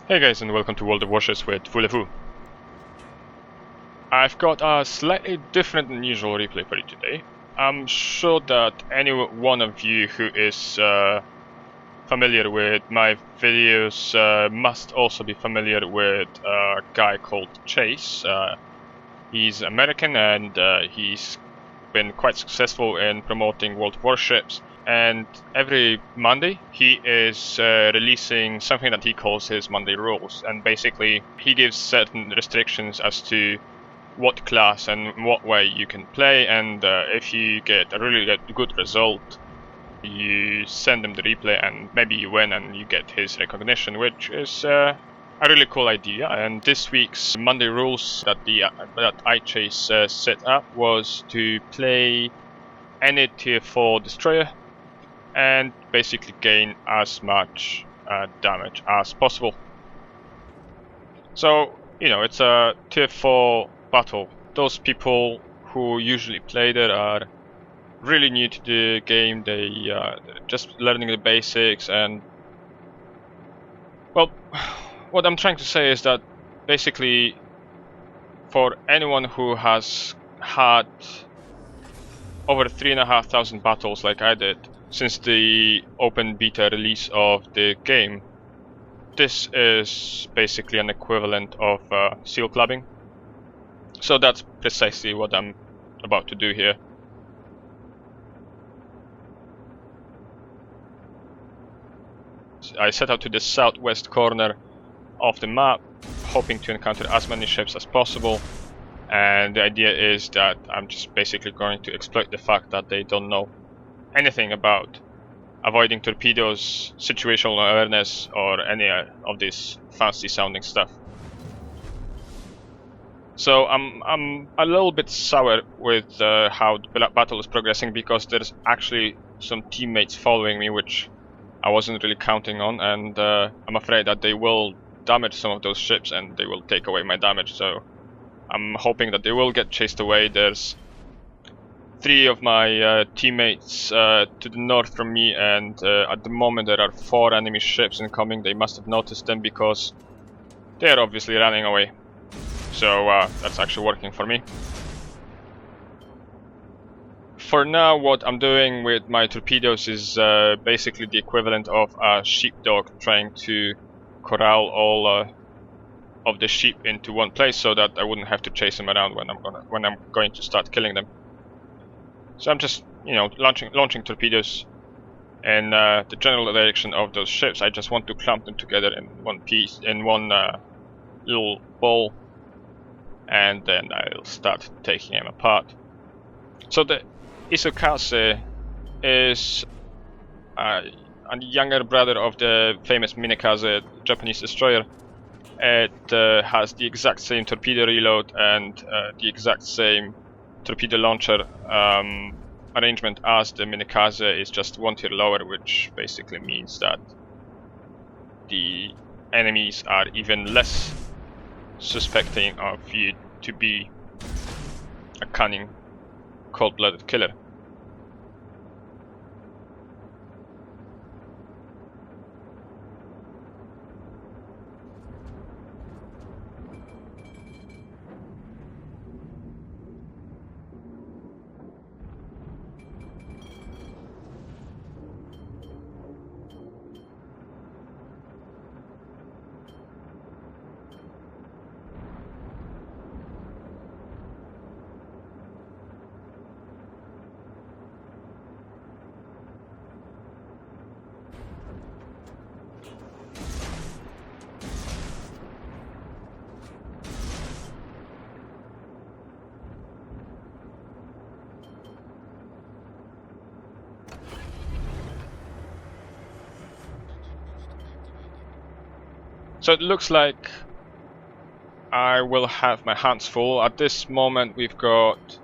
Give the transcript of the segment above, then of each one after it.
Hey guys, and welcome to World of Warships with Fulefu. I've got a slightly different than usual replay for you today. I'm sure that any one of you who is familiar with my videos must also be familiar with a guy called Chase. He's American and he's been quite successful in promoting World Warships, and every Monday he is releasing something that he calls his Monday rules, and basically he gives certain restrictions as to what class and what way you can play, and if you get a really good result, you send him the replay and maybe you win and you get his recognition, which is a really cool idea. And this week's Monday rules that Ichase set up was to play any tier 4 destroyer and basically gain as much damage as possible. So, you know, it's a tier 4 battle. Those people who usually play there are really new to the game. They're just learning the basics, and well, what I'm trying to say is that basically for anyone who has had over 3,500 battles like I did since the open beta release of the game, this is basically an equivalent of Sealclubbing. So that's precisely what I'm about to do here. I set out to the southwest corner of the map, hoping to encounter as many ships as possible, and the idea is that I'm just basically going to exploit the fact that they don't know anything about avoiding torpedoes, situational awareness, or any of this fancy sounding stuff. So I'm a little bit sour with how the battle is progressing, because there's actually some teammates following me, which I wasn't really counting on, and I'm afraid that they will damage some of those ships and they will take away my damage, so I'm hoping that they will get chased away. There's 3 of my teammates to the north from me, and at the moment there are 4 enemy ships incoming. They must have noticed them because they are obviously running away. So that's actually working for me. For now, what I'm doing with my torpedoes is basically the equivalent of a sheepdog trying to corral all of the sheep into one place, so that I wouldn't have to chase them around when I'm going to start killing them. So I'm just, you know, launching torpedoes in the general direction of those ships. I just want to clamp them together in one piece, in one little ball, and then I'll start taking them apart. So the Isokaze is a younger brother of the famous Minekaze Japanese destroyer. It has the exact same torpedo reload and the exact same torpedo launcher arrangement as the Minekaze. Is just 1 tier lower, which basically means that the enemies are even less suspecting of you to be a cunning, cold-blooded killer. So it looks like I will have my hands full. At this moment we've got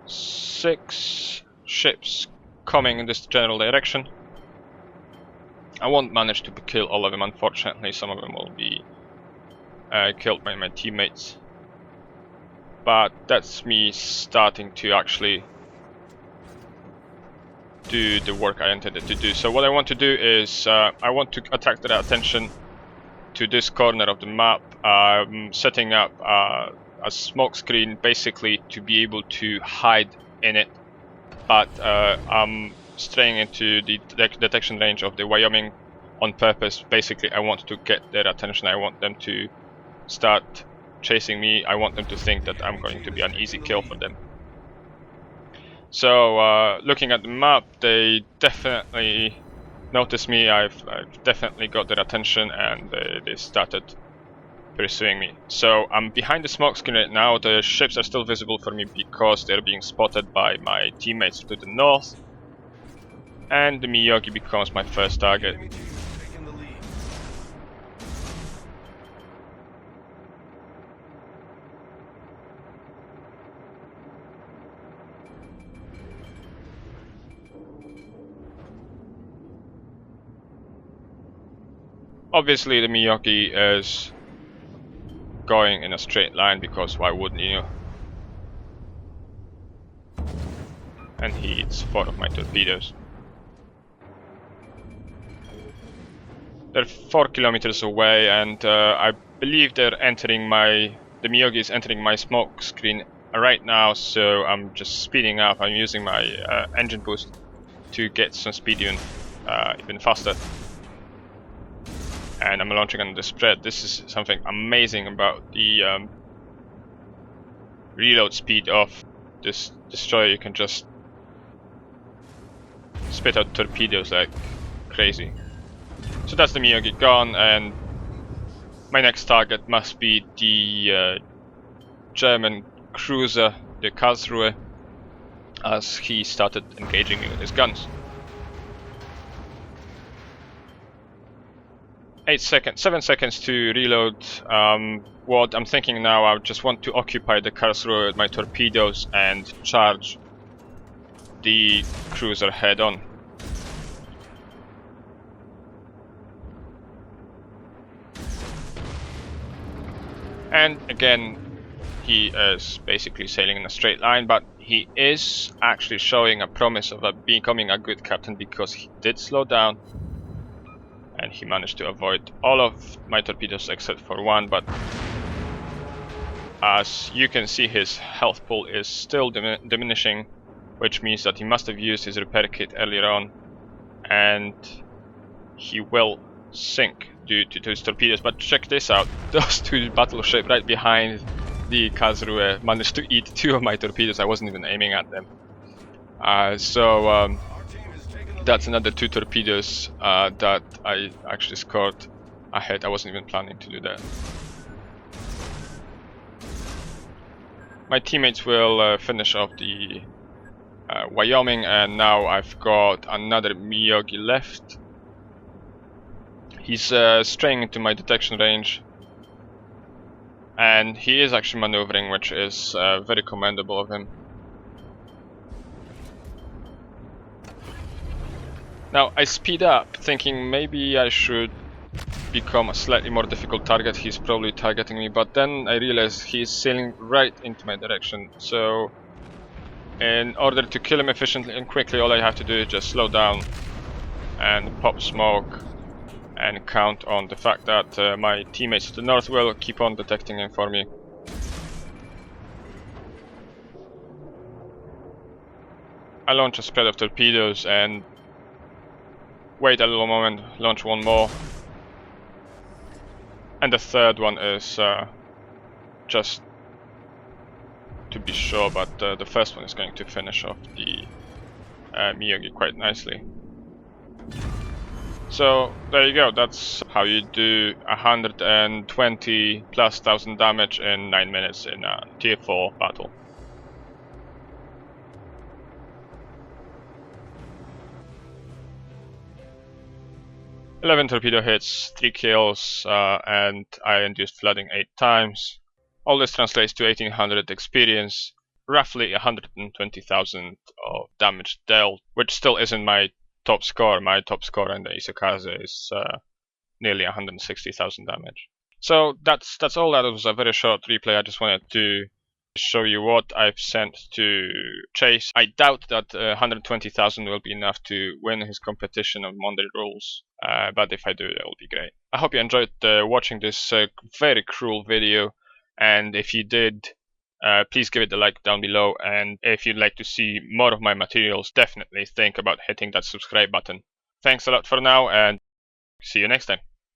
6 ships coming in this general direction. I won't manage to kill all of them, unfortunately. Some of them will be killed by my teammates. But that's me starting to actually do the work I intended to do. So what I want to do is I want to attract their attention to this corner of the map. I'm setting up a smoke screen basically to be able to hide in it, but I'm straying into the detection range of the Wyoming on purpose. Basically, I want to get their attention. I want them to start chasing me. I want them to think that I'm going to be an easy kill for them. So looking at the map, they definitely noticed me. I've definitely got their attention, and they started pursuing me. So I'm behind the smoke screen right now. The ships are still visible for me because they're being spotted by my teammates to the north, and the Miyagi becomes my first target. Obviously the Miyagi is going in a straight line, because why wouldn't you? And he hits 4 of my torpedoes. They're 4 kilometers away, and I believe they're entering the Miyagi is entering my smoke screen right now, so I'm just speeding up. I'm using my engine boost to get some speed even faster. And I'm launching on the spread. This is something amazing about the reload speed of this destroyer. You can just spit out torpedoes like crazy. So that's the Miyagi gone, and my next target must be the German cruiser, the Karlsruhe, as he started engaging me with his guns. 7 seconds to reload. What I'm thinking now, I just want to occupy the Karlsruhe with my torpedoes and charge the cruiser head on. And again, he is basically sailing in a straight line, but he is actually showing a promise of becoming a good captain, because he did slow down. And he managed to avoid all of my torpedoes except for 1, but as you can see, his health pool is still diminishing, which means that he must have used his repair kit earlier on, and he will sink due to his torpedoes. But check this out, those 2 battleships right behind the Karlsruhe managed to eat 2 of my torpedoes. I wasn't even aiming at them. That's another 2 torpedoes that I actually scored ahead. I wasn't even planning to do that. My teammates will finish off the Wyoming, and now I've got another Miyagi left. He's straying into my detection range, and he is actually maneuvering, which is very commendable of him. Now I speed up, thinking maybe I should become a slightly more difficult target. He's probably targeting me, but then I realize he's sailing right into my direction. So in order to kill him efficiently and quickly, all I have to do is just slow down and pop smoke and count on the fact that my teammates to the north will keep on detecting him for me. I launch a spread of torpedoes and wait a little moment, launch 1 more, and the 3rd one is just to be sure, but the first one is going to finish off the Miyagi quite nicely. So there you go, that's how you do 120 plus 1000 damage in 9 minutes in a tier 4 battle. "11 torpedo hits, 3 kills, and I induced flooding 8 times. All this translates to 1800 experience, roughly 120,000 of damage dealt, which still isn't my top score. My top score in the Isokaze is nearly 160,000 damage. So that's all. That was a very short replay. I just wanted to show you what I've sent to Chase. I doubt that 120,000 will be enough to win his competition on Monday rules, but if I do, that will be great. I hope you enjoyed watching this very cruel video, and if you did, please give it a like down below, and if you'd like to see more of my materials, definitely think about hitting that subscribe button. Thanks a lot for now, and see you next time.